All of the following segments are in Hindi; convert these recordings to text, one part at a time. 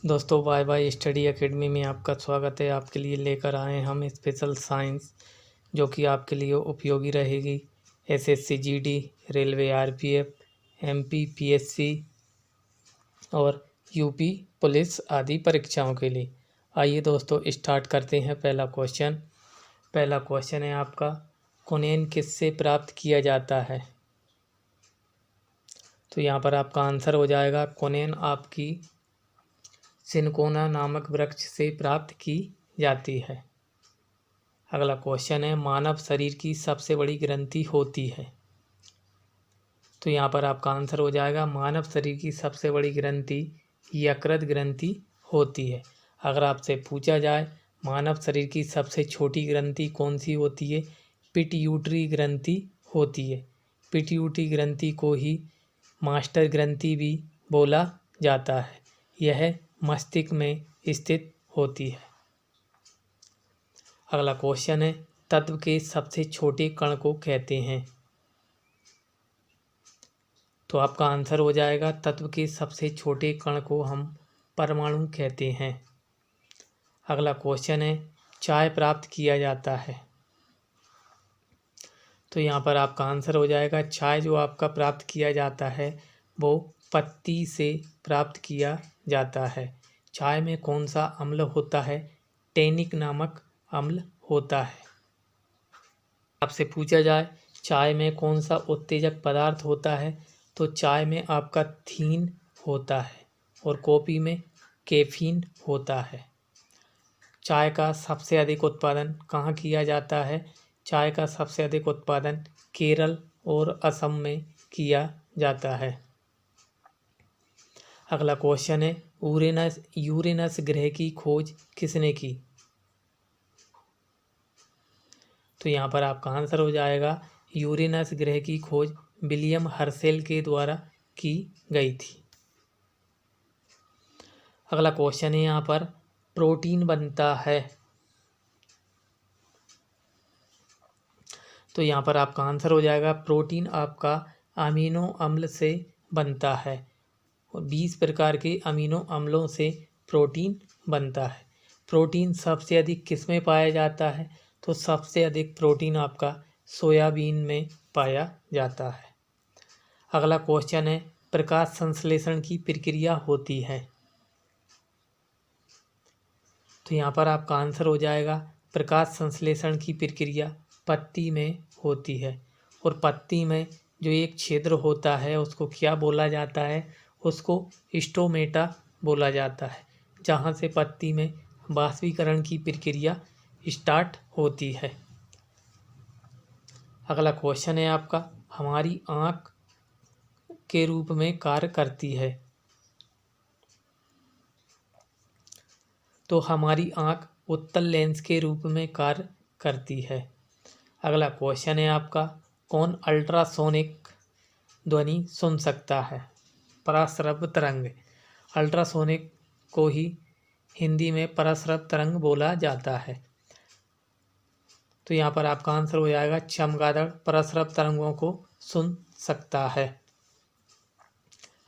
दोस्तों वाई वाई स्टडी एकेडमी में आपका स्वागत है। आपके लिए लेकर आए हम स्पेशल साइंस जो कि आपके लिए उपयोगी रहेगी SSC GD, railway RPF, MP PSC और यूपी पुलिस आदि परीक्षाओं के लिए। आइए दोस्तों स्टार्ट करते हैं। पहला क्वेश्चन है आपका, कोनेन किससे प्राप्त किया जाता है? तो यहाँ पर आपका आंसर हो जाएगा कोनेन आपकी सिनकोना नामक वृक्ष से प्राप्त की जाती है। अगला क्वेश्चन है, मानव शरीर की सबसे बड़ी ग्रंथि होती है? तो यहाँ पर आपका आंसर हो जाएगा मानव शरीर की सबसे बड़ी ग्रंथि यकृत ग्रंथि होती है। अगर आपसे पूछा जाए मानव शरीर की सबसे छोटी ग्रंथि कौन सी होती है, पिट्यूटरी ग्रंथि होती है। पिट्यूटरी ग्रंथि को ही मास्टर ग्रंथि भी बोला जाता है। यह मस्तिष्क में स्थित होती है। अगला क्वेश्चन है, तत्व के सबसे छोटे कण को कहते हैं? तो आपका आंसर हो जाएगा तत्व के सबसे छोटे कण को हम परमाणु कहते हैं। अगला क्वेश्चन है, चाय प्राप्त किया जाता है? तो यहाँ पर आपका आंसर हो जाएगा चाय जो आपका प्राप्त किया जाता है वो पत्ती से प्राप्त किया जाता है। चाय में कौन सा अम्ल होता है? टैनिक नामक अम्ल होता है। आपसे पूछा जाए चाय में कौन सा उत्तेजक पदार्थ होता है, तो चाय में आपका थीन होता है और कॉफ़ी में कैफीन होता है। चाय का सबसे अधिक उत्पादन कहाँ किया जाता है? चाय का सबसे अधिक उत्पादन केरल और असम में किया जाता है। अगला क्वेश्चन है, यूरेनस ग्रह की खोज किसने की? तो यहाँ पर आपका आंसर हो जाएगा यूरेनस ग्रह की खोज विलियम हर्शेल के द्वारा की गई थी। अगला क्वेश्चन है यहाँ पर, प्रोटीन बनता है? तो यहाँ पर आपका आंसर हो जाएगा प्रोटीन आपका अमीनो अम्ल से बनता है और 20 प्रकार के अमीनो अम्लों से प्रोटीन बनता है। प्रोटीन सबसे अधिक किस में पाया जाता है? तो सबसे अधिक प्रोटीन आपका सोयाबीन में पाया जाता है। अगला क्वेश्चन है, प्रकाश संश्लेषण की प्रक्रिया होती है? तो यहाँ पर आपका आंसर हो जाएगा प्रकाश संश्लेषण की प्रक्रिया पत्ती में होती है और पत्ती में जो एक छिद्र होता है उसको क्या बोला जाता है? उसको स्टोमेटा बोला जाता है, जहाँ से पत्ती में वाष्पीकरण की प्रक्रिया स्टार्ट होती है। अगला क्वेश्चन है आपका, हमारी आँख के रूप में कार्य करती है? तो हमारी आँख उत्तल लेंस के रूप में कार्य करती है। अगला क्वेश्चन है आपका, कौन अल्ट्रासोनिक ध्वनि सुन सकता है? पराश्रव्य तरंग। अल्ट्रासोनिक को ही हिंदी में पराश्रव्य तरंग बोला जाता है। तो यहाँ पर आपका आंसर हो जाएगा चमगादड़ पराश्रव्य तरंगों को सुन सकता है।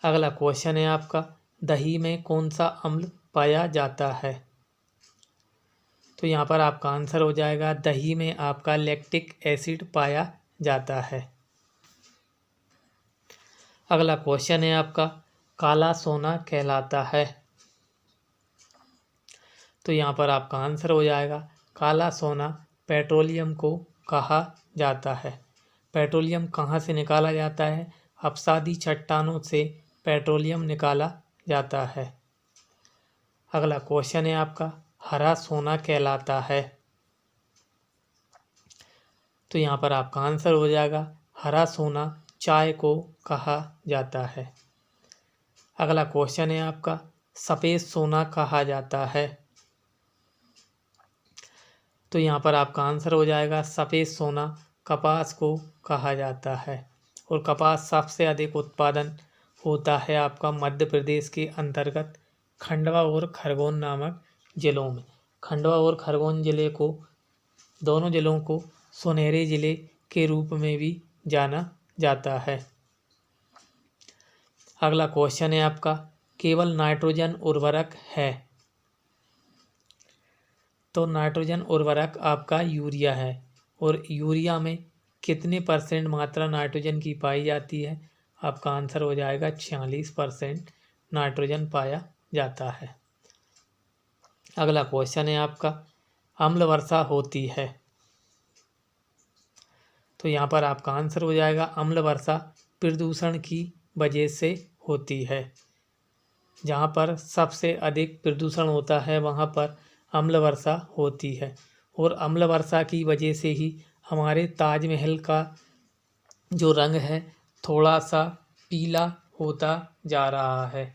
अगला क्वेश्चन है आपका, दही में कौन सा अम्ल पाया जाता है? तो यहाँ पर आपका आंसर हो जाएगा दही में आपका लैक्टिक एसिड पाया जाता है। अगला क्वेश्चन है आपका, काला सोना कहलाता है? तो यहाँ पर आपका आंसर हो जाएगा काला सोना पेट्रोलियम को कहा जाता है। पेट्रोलियम कहाँ से निकाला जाता है? अपसादी चट्टानों से पेट्रोलियम निकाला जाता है। अगला क्वेश्चन है आपका, हरा सोना कहलाता है? तो यहाँ पर आपका आंसर हो जाएगा हरा सोना चाय को कहा जाता है। अगला क्वेश्चन है आपका, सफ़ेद सोना कहा जाता है? तो यहाँ पर आपका आंसर हो जाएगा सफ़ेद सोना कपास को कहा जाता है और कपास सबसे अधिक उत्पादन होता है आपका मध्य प्रदेश के अंतर्गत खंडवा और खरगोन नामक ज़िलों में। खंडवा और खरगोन ज़िले को, दोनों ज़िलों को सुनहरे ज़िले के रूप में भी जाना जाता है। अगला क्वेश्चन है आपका, केवल नाइट्रोजन उर्वरक है? तो नाइट्रोजन उर्वरक आपका यूरिया है। और यूरिया में कितने % मात्रा नाइट्रोजन की पाई जाती है? आपका आंसर हो जाएगा 46% नाइट्रोजन पाया जाता है। अगला क्वेश्चन है आपका, अम्ल वर्षा होती है? तो यहाँ पर आपका आंसर हो जाएगा अम्ल वर्षा प्रदूषण की वजह से होती है। जहाँ पर सबसे अधिक प्रदूषण होता है वहाँ पर अम्ल वर्षा होती है। और अम्ल वर्षा की वजह से ही हमारे ताजमहल का जो रंग है थोड़ा सा पीला होता जा रहा है।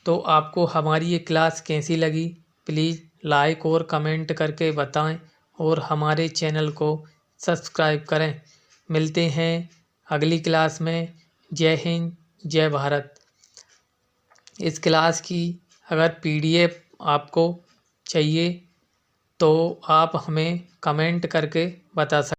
तो आपको हमारी ये क्लास कैसी लगी प्लीज़ लाइक और कमेंट करके बताएं और हमारे चैनल को सब्सक्राइब करें। मिलते हैं अगली क्लास में। जय हिंद, जय भारत। इस क्लास की अगर PDF आपको चाहिए तो आप हमें कमेंट करके बता सकते हैं।